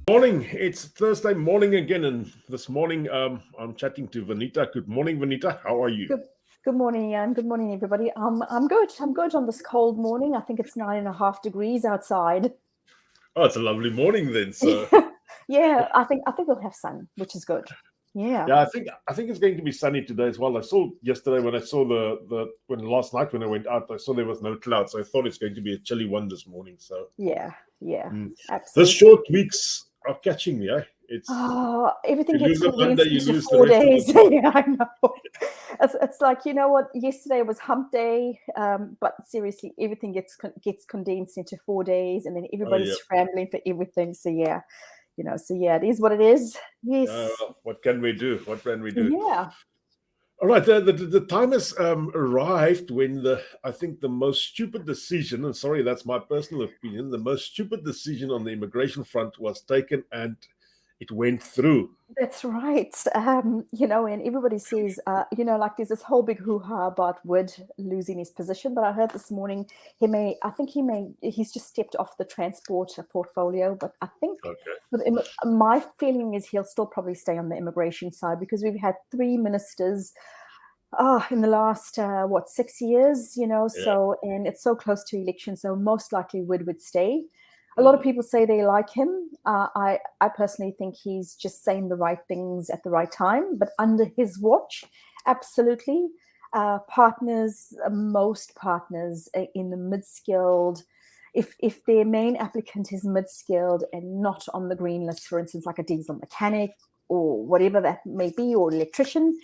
Morning. It's Thursday morning again, and this morning I'm chatting to Vanita. Good morning, Vanita. How are you? Good, good morning, Jan. Good morning, everybody. I'm good. I'm good on this cold morning. I think it's 9.5 degrees outside. Oh, it's a lovely morning then. So Yeah, I think we'll have sun, which is good. Yeah. yeah, I think it's going to be sunny today as well. I saw yesterday when I saw the when last night when I went out, I saw there was no clouds. So I thought it's going to be a chilly one this morning. So Yeah, yeah, mm. The absolutely. short weeks are catching me. Eh? It's Oh, everything you gets lose a Monday, condensed you into lose the 4 rest of the days. month. Yeah, I know. It's like, you know what? Yesterday was hump day, but seriously, everything gets condensed into 4 days, and then Oh everybody's yeah. scrambling for everything. So yeah, so yeah, it is what it is. Yes. Well, what can we do? What can we do? Yeah. All right, the time has arrived when I think the most stupid decision, and sorry, that's my personal opinion, the most stupid decision on the immigration front was taken and it went through. That's right. And everybody says, like there's this whole big hoo-ha about Wood losing his position. But I heard this morning he's just stepped off the transport portfolio. But I think Okay. my feeling is he'll still probably stay on the immigration side because we've had three ministers in the last 6 years, Yeah. and it's so close to election, so most likely would stay. A lot of Mm. people say they like him. I personally think he's just saying the right things at the right time, but under his watch, absolutely. Most partners in the mid-skilled, if their main applicant is mid-skilled and not on the green list, for instance, like a diesel mechanic or whatever that may be, or electrician,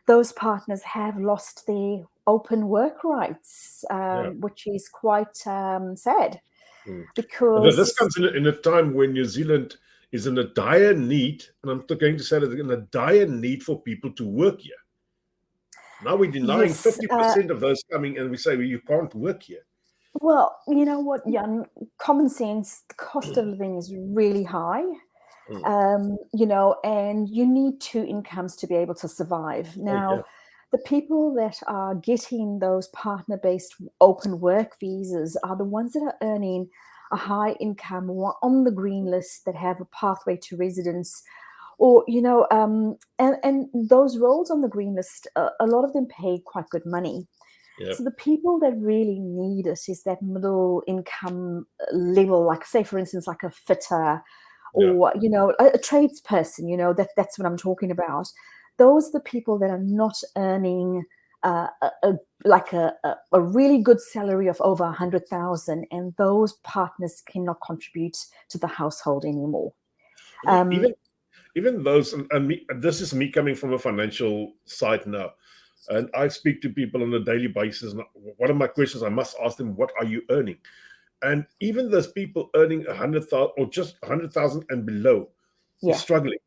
those partners have lost their open work rights, Yeah. which is quite sad Mm. This because, comes in a time when New Zealand is in a dire need, and I'm going to say that in a dire need for people to work here. Now we're denying yes, 50% of those coming, and we say, well, you can't work here. well, you know what, Jan, common sense, the cost of living is really high. Mm. And you need two incomes to be able to survive. Oh, yeah. Now, the people that are getting those partner-based open work visas are the ones that are earning a high income or on the green list that have a pathway to residence, or and those roles on the green list, a lot of them pay quite good money. Yeah. So the people that really need it is that middle income level, like say for instance, like a fitter Yeah. or a tradesperson. That's what I'm talking about. Those are the people that are not earning a really good salary of over 100,000, and those partners cannot contribute to the household anymore. Um, Even even those, and me, this is me coming from a financial side now, and I speak to people on a daily basis. And one of my questions I must ask them, what are you earning? And even those people earning 100,000 or just 100,000 and below is yeah, struggling.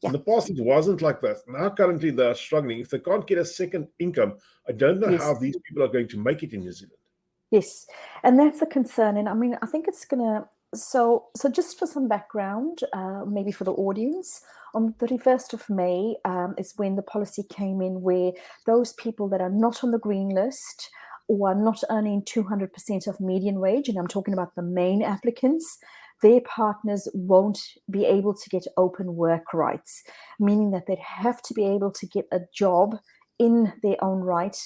In yeah. the past, it wasn't like that. Now, currently, they are struggling. If they can't get a second income, I don't know how Yes. these people are going to make it in New Zealand. Yes, and that's a concern. And I mean, I think it's gonna. So just for some background, maybe for the audience, on the 31st of May is when the policy came in, where those people that are not on the green list or are not earning 200% of median wage, and I'm talking about the main applicants, their partners won't be able to get open work rights, meaning that they'd have to be able to get a job in their own right,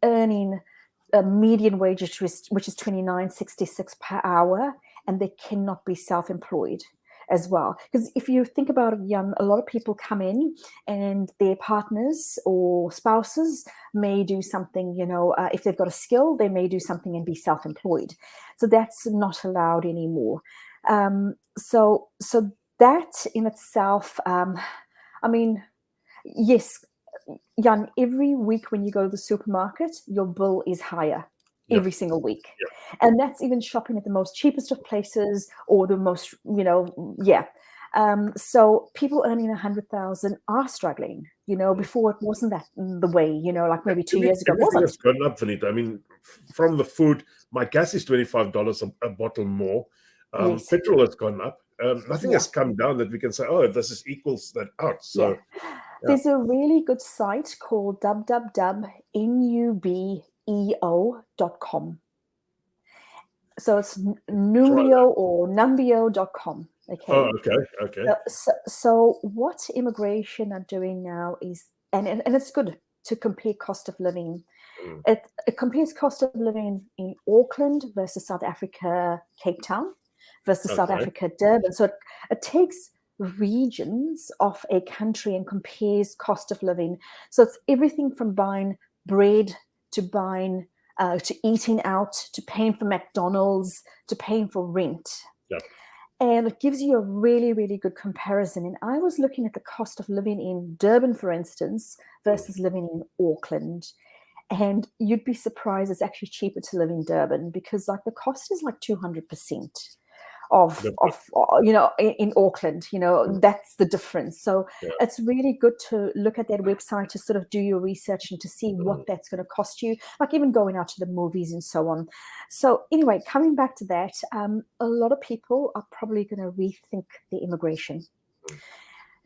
earning a median wage, which is 29.66 per hour, and they cannot be self-employed as well. Because if you think about it, Jan, a lot of people come in and their partners or spouses may do something, if they've got a skill, they may do something and be self-employed. So that's not allowed anymore. So that in itself, I mean, yes, Jan, every week when you go to the supermarket, your bill is higher Yeah, every single week. yeah. And that's even shopping at the most cheapest of places or the most, yeah. So people earning 100,000 are struggling. Before it wasn't that the way, like maybe 2 years ago it Everything wasn't. has gone up, Vanita. I mean, from the food, my gas is $25 a bottle more. Yes. Petrol has gone up. Nothing Yeah. has come down that we can say, oh, this is equals that out. Yeah. So, yeah. There's a really good site called www.nubeo.com. So it's Try that. numbio or numbio.com. Oh, Okay. okay. So what immigration are doing now is, and it's good to compare cost of living. Mm. It compares cost of living in Auckland versus South Africa, Cape Town versus South Okay. Africa, Durban. So it takes regions of a country and compares cost of living. So it's everything from buying bread to buying to eating out, to paying for McDonald's, to paying for rent. Yeah. And it gives you a really, really good comparison. And I was looking at the cost of living in Durban, for instance, versus living in Auckland. And you'd be surprised it's actually cheaper to live in Durban because like the cost is like 200% of in Auckland. That's the difference. So Yeah. it's really good to look at that website to sort of do your research and to see what that's going to cost you, like even going out to the movies and so on. So anyway, coming back to that, a lot of people are probably going to rethink the immigration.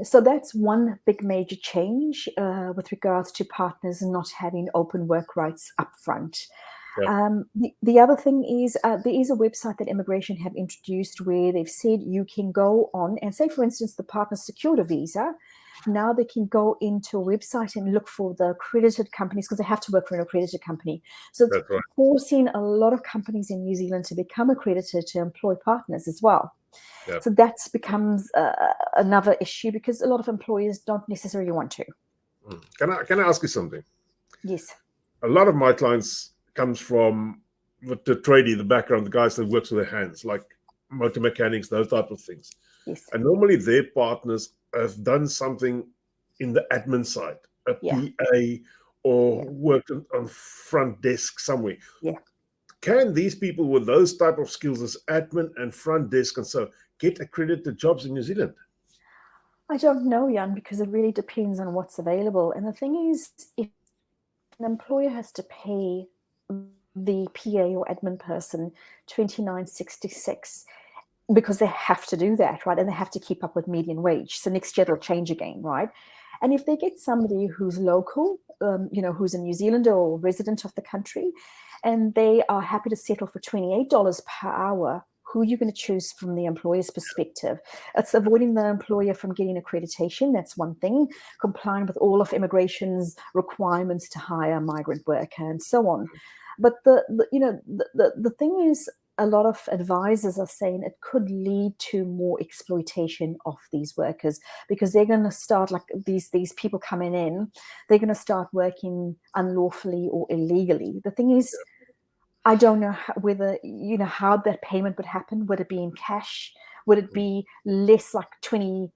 So that's one big major change with regards to partners not having open work rights up front. Yeah. The other thing is there is a website that immigration have introduced where they've said you can go on and say, for instance, the partner secured a visa. Now they can go into a website and look for the accredited companies because they have to work for an accredited company. So it's That's right. forcing a lot of companies in New Zealand to become accredited to employ partners as well. Yeah. So that becomes another issue because a lot of employers don't necessarily want to. Can I ask you something? Yes. A lot of my clients comes from the tradie, the background, the guys that works with their hands, like motor mechanics, those type of things. Yes. And normally their partners have done something in the admin side, a PA or worked on front desk somewhere. Yeah. Can these people with those type of skills as admin and front desk and so get accredited jobs in New Zealand? I don't know, Jan, because it really depends on what's available. And the thing is, if an employer has to pay the PA or admin person $29.66 because they have to do that, right? And they have to keep up with median wage. So next year it'll change again, right? And if they get somebody who's local, who's a New Zealander or resident of the country, and they are happy to settle for $28 per hour, who are you going to choose from the employer's perspective? It's avoiding the employer from getting accreditation. That's one thing. Complying with all of immigration's requirements to hire a migrant worker and so on. But the thing is, a lot of advisors are saying it could lead to more exploitation of these workers because they're going to start, like these people coming in, they're going to start working unlawfully or illegally. The thing is, I don't know whether, how that payment would happen. Would it be in cash? Would it be less, like $21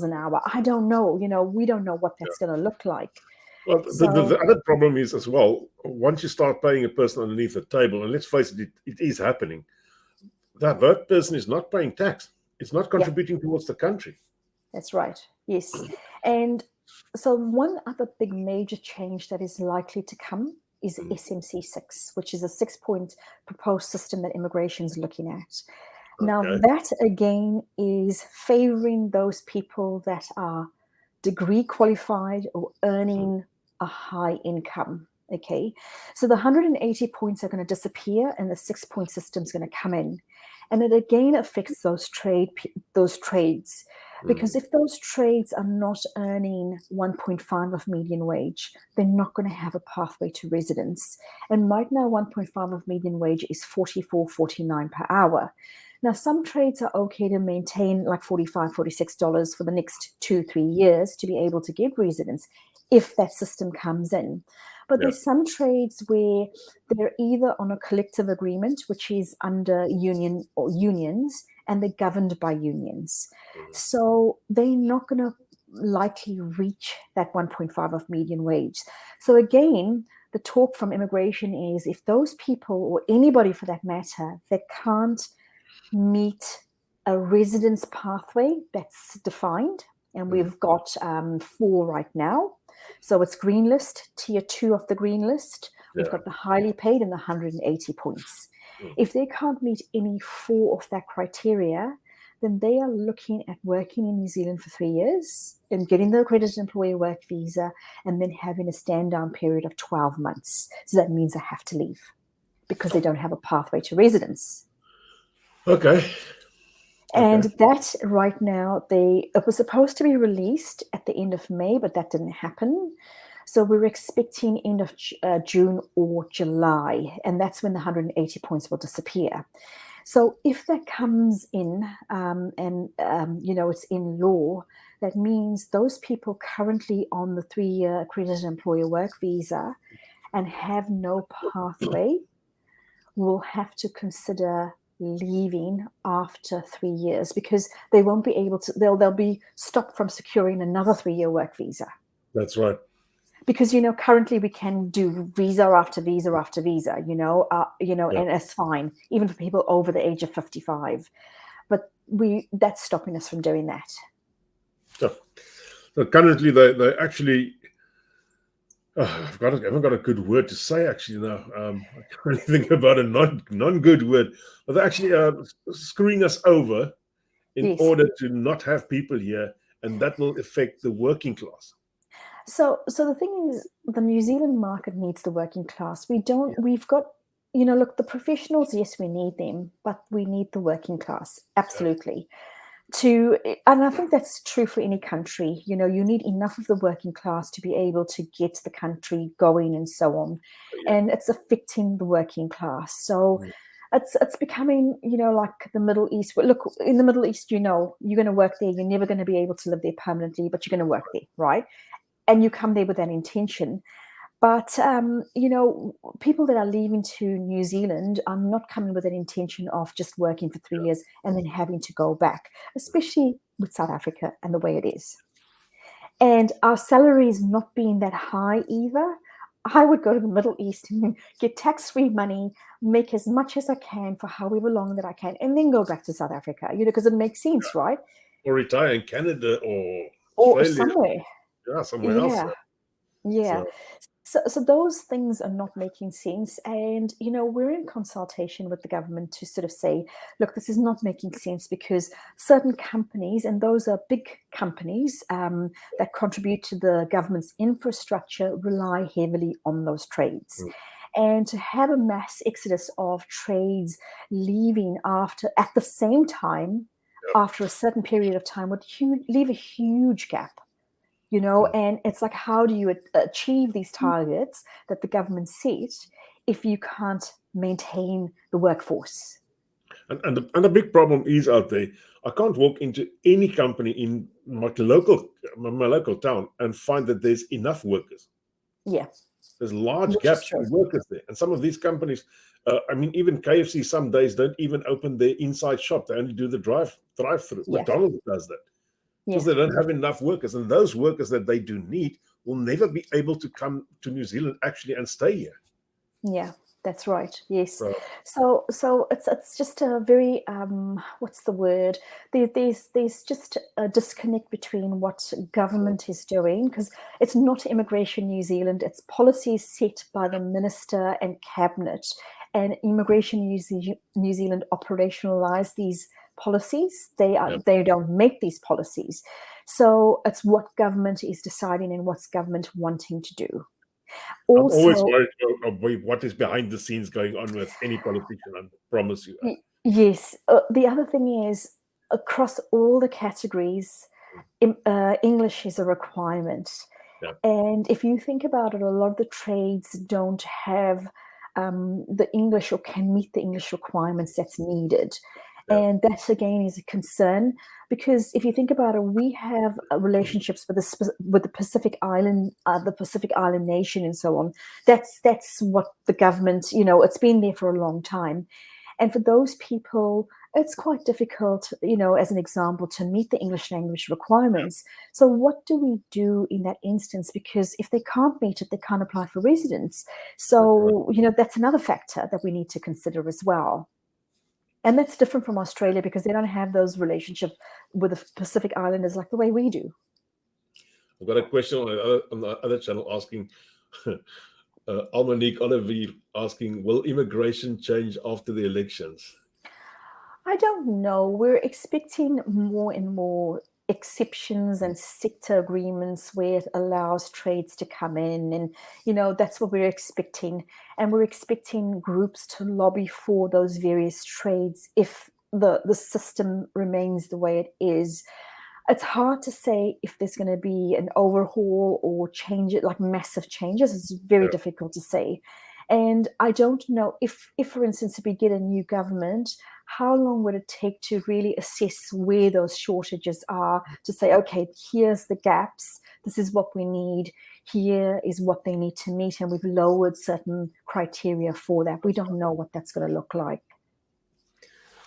an hour? I don't know. We don't know what that's going to look like. Well, the other problem is as well, once you start paying a person underneath the table, and let's face it, it is happening, that person is not paying tax. It's not contributing towards the country. That's right. Yes. And so one other big major change that is likely to come is SMC6, which is a 6-point proposed system that immigration is looking at. Now, that again is favoring those people that are degree qualified or earning a high income. Okay, so the 180 points are going to disappear and the 6-point system is going to come in. And it again affects those trades. Because if those trades are not earning 1.5 of median wage, they're not going to have a pathway to residence. And right now, 1.5 of median wage is $44.49 per hour. Now, some trades are okay to maintain like $45, $46 for the next 2-3 years to be able to give residence if that system comes in. But there's some trades where they're either on a collective agreement, which is under union or unions, and they're governed by unions. So they're not going to likely reach that 1.5 of median wage. So again, the talk from immigration is if those people, or anybody for that matter, that can't meet a residence pathway that's defined, and we've got 4 right now. So it's green list, tier 2 of the green list. We've got the highly paid and the 180 points. If they can't meet any 4 of that criteria, then they are looking at working in New Zealand for 3 years and getting the accredited employer work visa and then having a stand-down period of 12 months. So that means they have to leave because they don't have a pathway to residence. Okay. And Okay. that right now, it was supposed to be released at the end of May, but that didn't happen. So we're expecting end of June or July, and that's when the 180 points will disappear. So if that comes in and it's in law, that means those people currently on the 3-year accredited employer work visa and have no pathway will have to consider leaving after 3 years, because they won't be able to, they'll be stopped from securing another 3-year work visa. That's right. Because currently we can do visa after visa after visa, Yeah. and it's fine even for people over the age of 55, but that's stopping us from doing that. So currently they actually, I haven't got a good word to say actually now. I can't really think about a non good word, but they're actually screwing us over in Yes. order to not have people here, and that will affect the working class. So the thing is, the New Zealand market needs the working class. Yeah. We've got, look, the professionals, yes, we need them, but we need the working class, Yeah. absolutely. And I think that's true for any country. You need enough of the working class to be able to get the country going and so on. Yeah. And it's affecting the working class. So Mm. it's becoming, like the Middle East. Look, in the Middle East, you're going to work there. You're never going to be able to live there permanently, but you're going to work there, right? And you come there with that intention. But people that are leaving to New Zealand are not coming with an intention of just working for 3 years and then having to go back, especially with South Africa and the way it is. And our salaries not being that high either. I would go to the Middle East and get tax-free money, make as much as I can for however long that I can, and then go back to South Africa, because it makes sense, right? Or retire in Canada or Or Australia. somewhere. Yeah, somewhere else. Yeah. Yeah. So So those things are not making sense. And, we're in consultation with the government to sort of say, look, this is not making sense because certain companies, and those are big companies that contribute to the government's infrastructure, rely heavily on those trades. mm, And to have a mass exodus of trades leaving at the same time, yeah. after a certain period of time, would leave a huge gap. Mm. And it's like, how do you achieve these targets that the government set if you can't maintain the workforce? And the big problem is out there. I can't walk into any company in my local town and find that there's enough workers. Yeah, There's large which is gaps true. in workers there, and some of these companies, even KFC, some days don't even open their inside shop. They only do the drive through. Yeah, McDonald's does that because yeah, they don't have enough workers, and those workers that they do need will never be able to come to New Zealand actually and stay here. yeah. That's right. Yes. So So it's just a very what's the word? There's just a disconnect between what government is doing, because it's not Immigration New Zealand. It's policies set by the minister and cabinet, and Immigration New Zealand operationalize these policies. yeah. They don't make these policies. So it's what government is deciding and what's government wanting to do. I'm always Also, worried about what is behind the scenes going on with any politician. I promise you. Yes. The other thing is, across all the categories, English is a requirement. Yeah, And if you think about it, a lot of the trades don't have the English or can meet the English requirements that's needed. yeah, And that again is a concern, because if you think about it, we have relationships with the Pacific Island nation, and so on. That's what the government, it's been there for a long time. And for those people, it's quite difficult, as an example, to meet the English language requirements. So what do we do in that instance? Because if they can't meet it, they can't apply for residence. that's right. So, that's another factor that we need to consider as well. And that's different from Australia, because they don't have those relationships with the Pacific Islanders like the way we do. I've got a question on the other channel asking, Almonique Olivier asking, will immigration change after the elections? I don't know. We're expecting more and more exceptions and sector agreements where it allows trades to come in. And, that's what we're expecting. And we're expecting groups to lobby for those various trades if the system remains the way it is, it's hard to say if there's going to be an overhaul or change it, like massive changes. It's very difficult to say. And I don't know if, for instance, if we get a new government, how long would it take to really assess where those shortages are, to say, okay, here's the gaps, this is what we need, here is what they need to meet, and we've lowered certain criteria for that. We don't know what that's going to look like.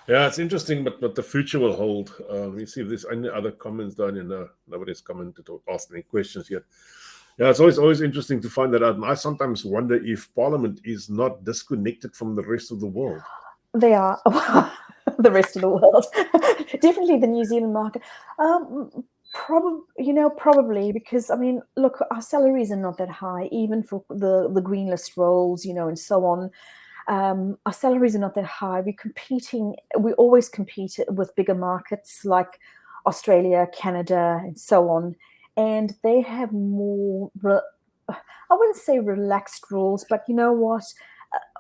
Yeah, it's interesting, but the future will hold. You see if there's any other comments down here. No, nobody's commented or asked any questions yet. Yeah, it's always interesting to find that out. And I sometimes wonder if Parliament is not disconnected from the rest of the world. They are. The rest of the world. Definitely the New Zealand market. Probably because, I mean, look, our salaries are not that high, even for the green list roles, and so on. Our salaries are not that high. We always compete with bigger markets like Australia, Canada, and so on. And they have more, I wouldn't say relaxed rules, but you know what?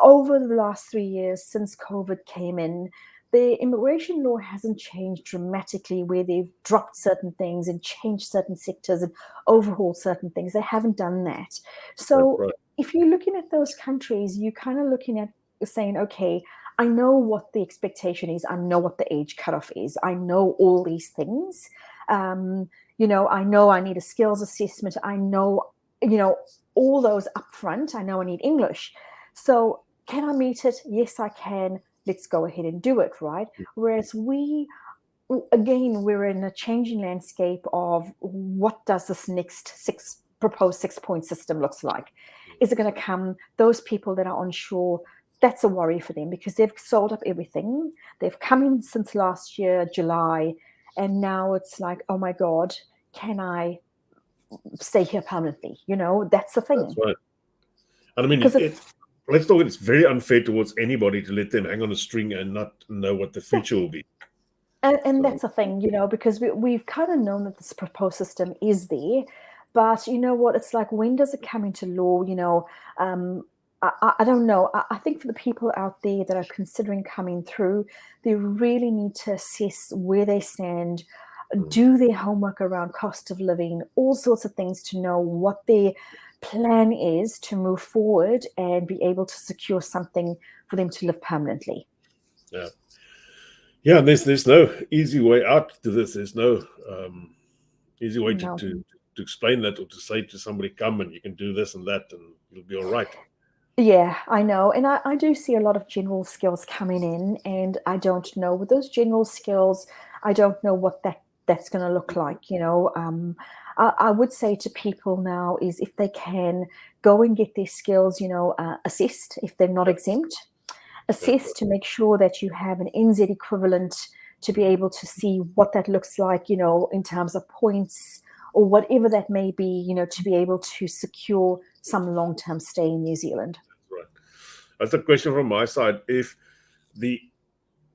Over the last 3 years since COVID came in, the immigration law hasn't changed dramatically, where they've dropped certain things and changed certain sectors and overhauled certain things. They haven't done that. So Right. if you're looking at those countries, you're kind of looking at saying, okay, I know what the expectation is. I know what the age cutoff is. I know all these things. I know I need a skills assessment. I know, all those up front. I know I need English. So can I meet it? Yes, I can. Let's go ahead and do it, right? Whereas we're in a changing landscape of what does this next proposed 6-point system looks like? Is it going to come? Those people that are onshore, that's a worry for them because they've sold up everything. They've come in since last year, July, and now it's like, oh my God, can I stay here permanently? That's the thing. That's right. And I mean, let's talk. It's very unfair towards anybody to let them hang on a string and not know what the future will be. And that's the thing, because we've kind of known that this proposed system is there, but you know what? It's like, when does it come into law? I don't know. I think for the people out there that are considering coming through, they really need to assess where they stand, do their homework around cost of living, all sorts of things, to know what their plan is to move forward and be able to secure something for them to live permanently. Yeah, and there's no easy way out to this. There's no easy way to explain that, or to say to somebody, come and you can do this and that and you'll be all right. Yeah, I know. And I do see a lot of general skills coming in, and I don't know with those general skills, I don't know what that's going to look like. I would say to people now is, if they can, go and get their skills, assessed if they're not exempt, assessed to make sure that you have an NZ equivalent to be able to see what that looks like, in terms of points or whatever that may be, to be able to secure some long-term stay in New Zealand. Right. That's a question from my side. If the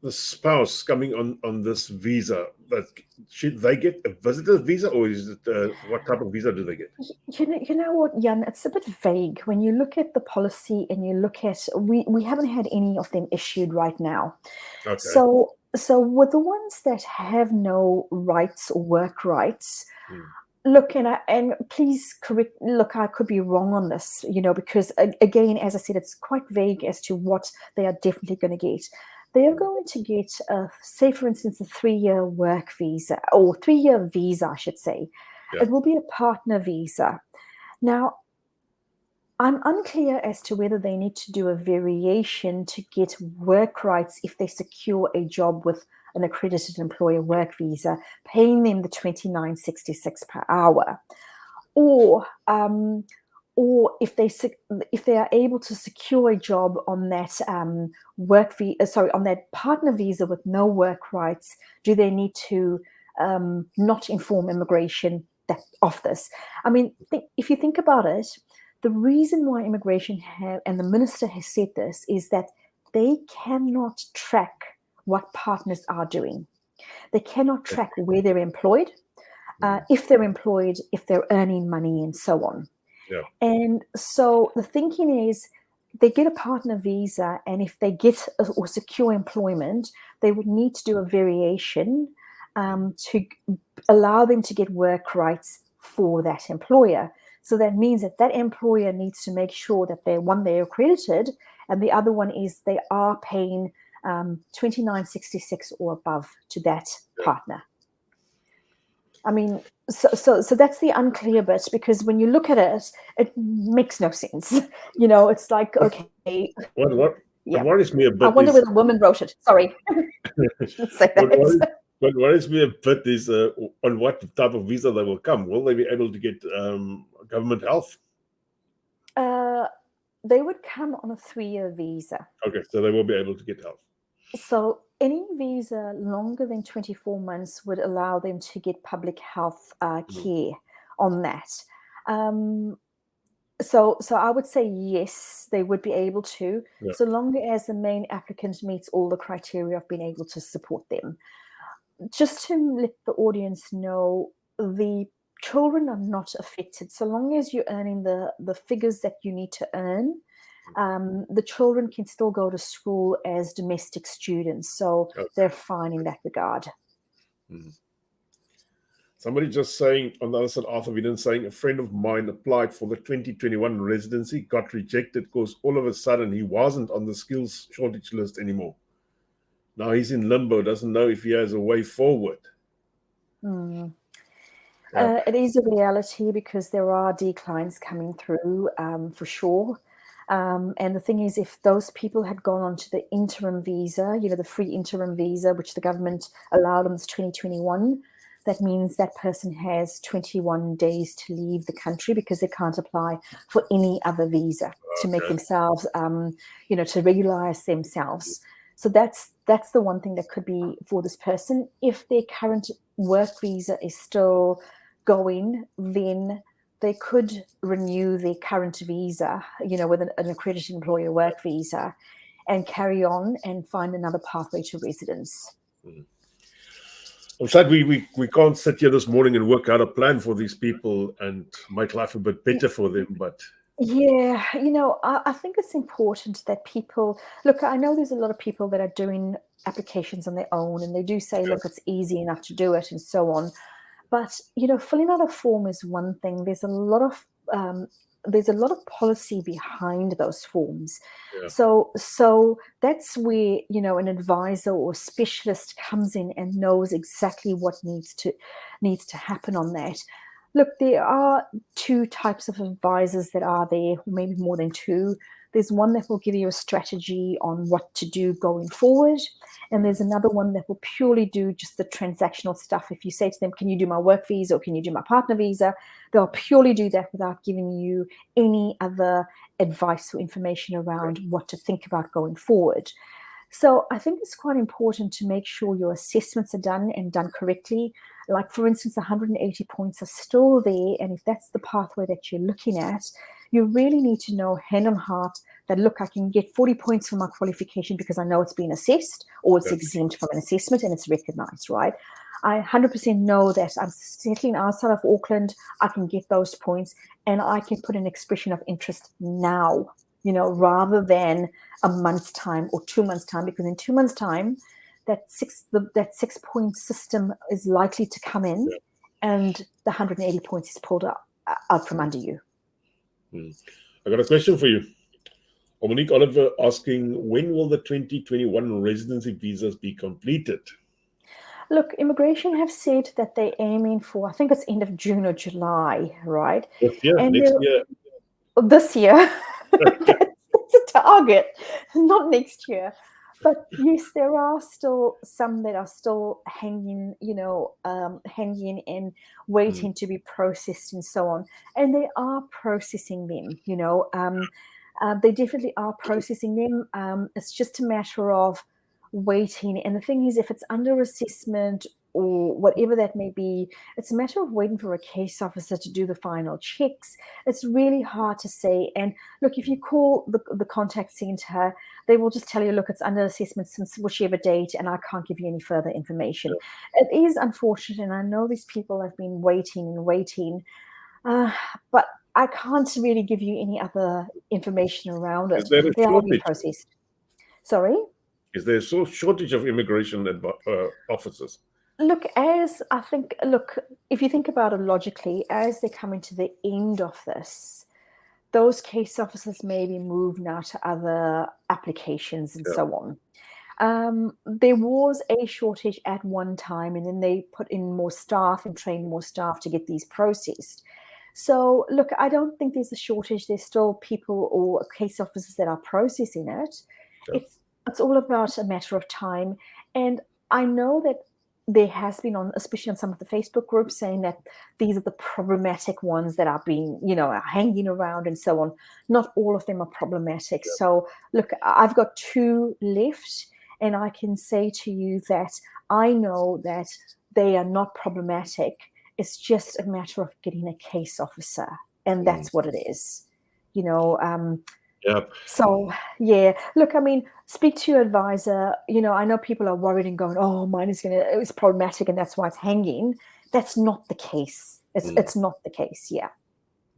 spouse coming on this visa, should they get a visitor visa, or is it what type of visa do they get? You know what, Jan, it's a bit vague when you look at the policy and you look at, we haven't had any of them issued right now. Okay. So with the ones that have no rights or work rights, look, and please correct. Look, I could be wrong on this, because again, as I said, it's quite vague as to what they are definitely going to get. They are going to get, say, for instance, a 3-year work visa, or 3-year visa, I should say. Yeah. It will be a partner visa. Now, I'm unclear as to whether they need to do a variation to get work rights if they secure a job with an accredited employer work visa, paying them the $29.66 per hour, or if they are able to secure a job on that on that partner visa with no work rights, do they need to not inform immigration of this? I mean, if you think about it, the reason why immigration and the minister has said this is that they cannot track what partners are doing. They cannot track where they're employed, if they're employed, if they're earning money, and so on. Yeah. And so the thinking is, they get a partner visa, and if they get or secure employment, they would need to do a variation to allow them to get work rights for that employer. So that means that that employer needs to make sure that they're accredited, and the other one is they are paying 29.66 or above to that partner. I mean, so that's the unclear bit, because when you look at it, it makes no sense. It's like, okay. What Yeah. worries me a bit I wonder is whether a woman wrote it. Sorry. Say that. what worries me a bit is on what type of visa they will come. Will they be able to get government health? They would come on a 3-year visa. Okay, so they will be able to get health. So any visa longer than 24 months would allow them to get public health care on that. So I would say yes, they would be able to, so long as the main applicant meets all the criteria of being able to support them. Just to let the audience know, the children are not affected. So long as you're earning the figures that you need to earn, the children can still go to school as domestic students. So they're fine in that regard. Somebody just saying on the other side, Arthur Viljoen saying, a friend of mine applied for the 2021 residency, got rejected because all of a sudden he wasn't on the skills shortage list anymore. Now he's in limbo, doesn't know if he has a way forward. It is a reality, because there are declines coming through for sure. And the thing is, if those people had gone on to the interim visa, the free interim visa, which the government allowed them, is 2021, that means that person has 21 days to leave the country, because they can't apply for any other visa to make themselves, to regularize themselves. So that's the one thing that could be for this person. If their current work visa is still going, then they could renew their current visa, with an accredited employer work visa, and carry on and find another pathway to residence. I'm sad we can't sit here this morning and work out a plan for these people and make life a bit better for them, but... Yeah, I think it's important that people look. I know there's a lot of people that are doing applications on their own, and they do say, look, it's easy enough to do it and so on. But, filling out a form is one thing. There's a lot of policy behind those forms. So that's where, an advisor or specialist comes in and knows exactly what needs to happen on that. Look, there are 2 types of advisors that are there, maybe more than 2. There's one that will give you a strategy on what to do going forward. And there's another one that will purely do just the transactional stuff. If you say to them, can you do my work visa or can you do my partner visa? They'll purely do that without giving you any other advice or information around what to think about going forward. So I think it's quite important to make sure your assessments are done and done correctly. Like, for instance, 180 points are still there. And if that's the pathway that you're looking at, you really need to know hand on heart that, look, I can get 40 points for my qualification because I know it's been assessed, or it's exempt from an assessment and it's recognized, right? I 100% know that I'm settling outside of Auckland, I can get those points and I can put an expression of interest now, rather than a month's time or 2 months' time, because in 2 months' time, that 6-point system is likely to come in and the 180 points is pulled out from under you. I got a question for you. Monique Oliver asking, when will the 2021 residency visas be completed? Look, immigration have said that they're aiming for, I think it's end of June or July, right? Next year. This year. That's a target, not next year. But yes, there are still some that are still hanging, hanging and waiting to be processed and so on. And they are processing them, they definitely are processing them. It's just a matter of waiting. And the thing is, if it's under assessment or whatever that may be, it's a matter of waiting for a case officer to do the final checks. It's really hard to say. And look, if you call the contact center, they will just tell you, look, it's under assessment since whichever date, and I can't give you any further information. It is unfortunate, and I know these people have been waiting and waiting, but I can't really give you any other information around it. Is there a They are being shortage? processed. Sorry? Is there a shortage of immigration officers? Look, if you think about it logically, as they're coming to the end of this, those case officers may be moved now to other applications and Yeah. so on. There was a shortage at one time, and then they put in more staff and trained more staff to get these processed. So, look, I don't think there's a shortage. There's still people or case officers that are processing it. Yeah. It's all about a matter of time. And I know that there has been especially on some of the Facebook groups, saying that these are the problematic ones that are being, are hanging around and so on. Not all of them are problematic. Yeah. So, look, I've got 2 left, and I can say to you that I know that they are not problematic. It's just a matter of getting a case officer, and that's what it is. Yeah. So, yeah, look, I mean, speak to your advisor. I know people are worried and going, oh, mine it's problematic and that's why it's hanging. That's not the case. It's not the case. Yeah.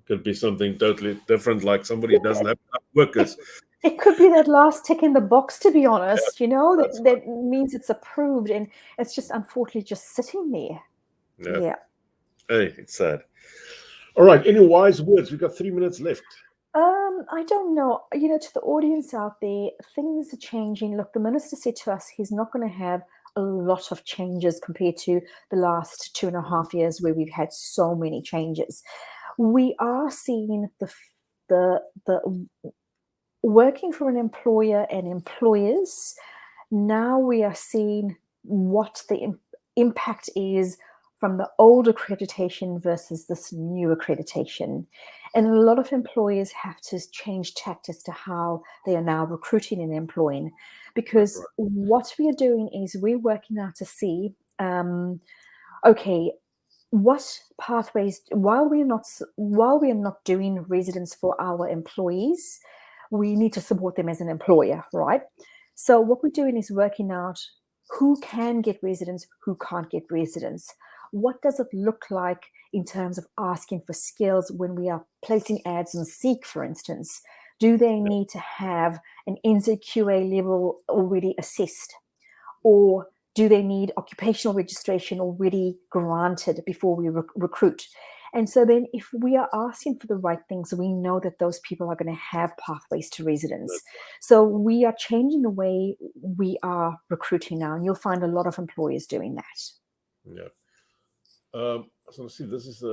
Could be something totally different, like somebody doesn't have enough workers. It could be that last tick in the box, to be honest. That means it's approved, and it's just unfortunately just sitting there. Yeah. Hey, it's sad. All right. Any wise words? We've got 3 minutes left. I don't know. To the audience out there, things are changing. Look, the minister said to us he's not going to have a lot of changes compared to the last 2.5 years where we've had so many changes. We are seeing the working for an employer and employers. Now we are seeing what the impact is from the old accreditation versus this new accreditation. And a lot of employers have to change tact as to how they are now recruiting and employing, because what we are doing is we're working out to see, what pathways, while we are not doing residence for our employees, we need to support them as an employer, right? So what we're doing is working out who can get residence, who can't get residence. What does it look like in terms of asking for skills when we are placing ads on Seek, for instance? Do they need to have an NZQA level already assessed? Or do they need occupational registration already granted before we recruit? And so then if we are asking for the right things, we know that those people are going to have pathways to residence. So we are changing the way we are recruiting now, and you'll find a lot of employers doing that. Yeah. So let's see, this is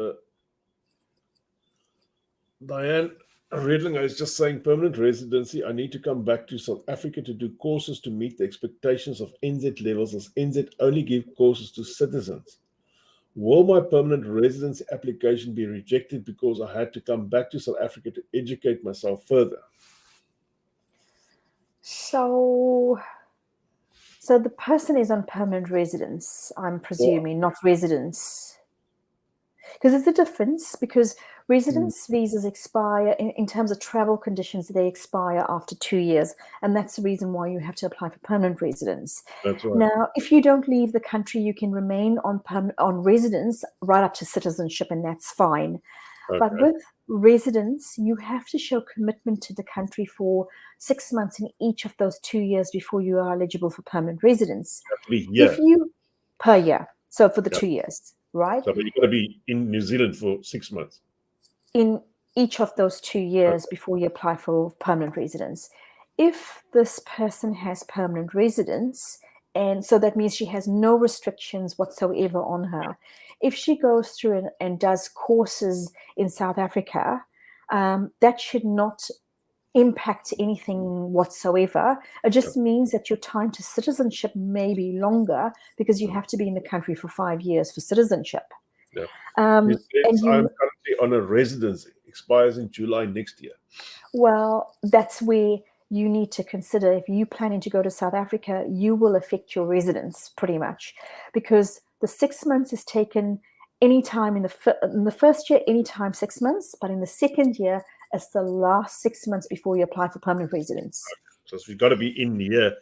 Diane Redling. I was just saying, permanent residency. I need to come back to South Africa to do courses to meet the expectations of NZ levels, as NZ only give courses to citizens. Will my permanent residency application be rejected because I had to come back to South Africa to educate myself further? So the person is on permanent residence, I'm presuming, not residence. Because there's a difference, because residence visas expire in terms of travel conditions, they expire after 2 years. And that's the reason why you have to apply for permanent residence. That's right. Now, if you don't leave the country, you can remain on residence right up to citizenship, and that's fine. Okay. But with residence, you have to show commitment to the country for 6 months in each of those 2 years before you are eligible for permanent residence. Per year. So for the 2 years, right? So you've got to be in New Zealand for 6 months. In each of those 2 years before you apply for permanent residence. If this person has permanent residence, and so that means she has no restrictions whatsoever on her, if she goes through and does courses in South Africa, that should not impact anything whatsoever. It just means that your time to citizenship may be longer because you have to be in the country for 5 years for citizenship. Yeah. I'm currently on a residency. Expires in July next year. Well, that's where you need to consider, if you're planning to go to South Africa, you will affect your residence pretty much, because the 6 months is taken anytime in the first year, anytime 6 months, but in the second year, it's the last 6 months before you apply for permanent residence. So you've got to be in here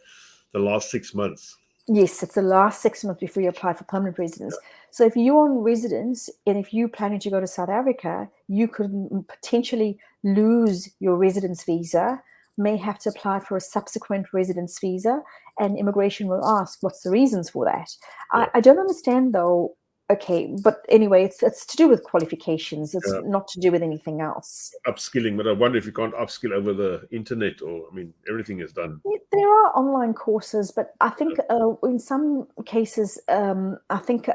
the last 6 months. Yes, it's the last 6 months before you apply for permanent residence. Yeah. So if you're on residence and if you're planning to go to South Africa, you could potentially lose your residence visa may have to apply for a subsequent residence visa, and immigration will ask, what's the reasons for that? I don't understand, though. Okay, but anyway, it's to do with qualifications. It's not to do with anything else. Upskilling, but I wonder if you can't upskill over the internet, or I mean, everything is done. There are online courses, but I think in some cases, I think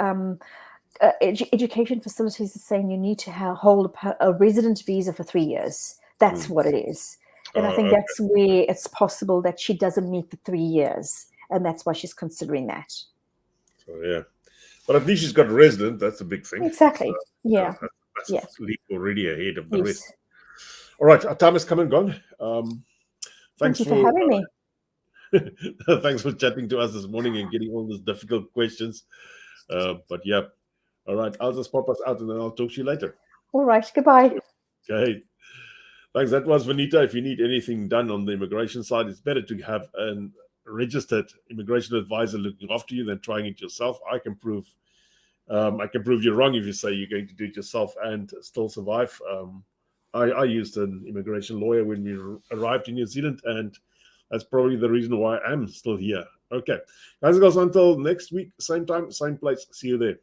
education facilities are saying you need to hold a resident visa for 3 years. That's what it is. And I think that's where it's possible that she doesn't meet the 3 years, and that's why she's considering that. So, yeah. But at least she's got a resident. That's a big thing. Exactly. So, that's a leap already ahead of the rest. All right. Our time has come and gone. Thank you for having me. Thanks for chatting to us this morning and getting all these difficult questions. But yeah. All right. I'll just pop us out and then I'll talk to you later. All right. Goodbye. Okay. Thanks. That was Vanita. If you need anything done on the immigration side, it's better to have a registered immigration advisor looking after you than trying it yourself. I can prove you wrong if you say you're going to do it yourself and still survive. I used an immigration lawyer when we arrived in New Zealand, and that's probably the reason why I'm still here. Okay, guys and girls, until next week, same time, same place. See you there.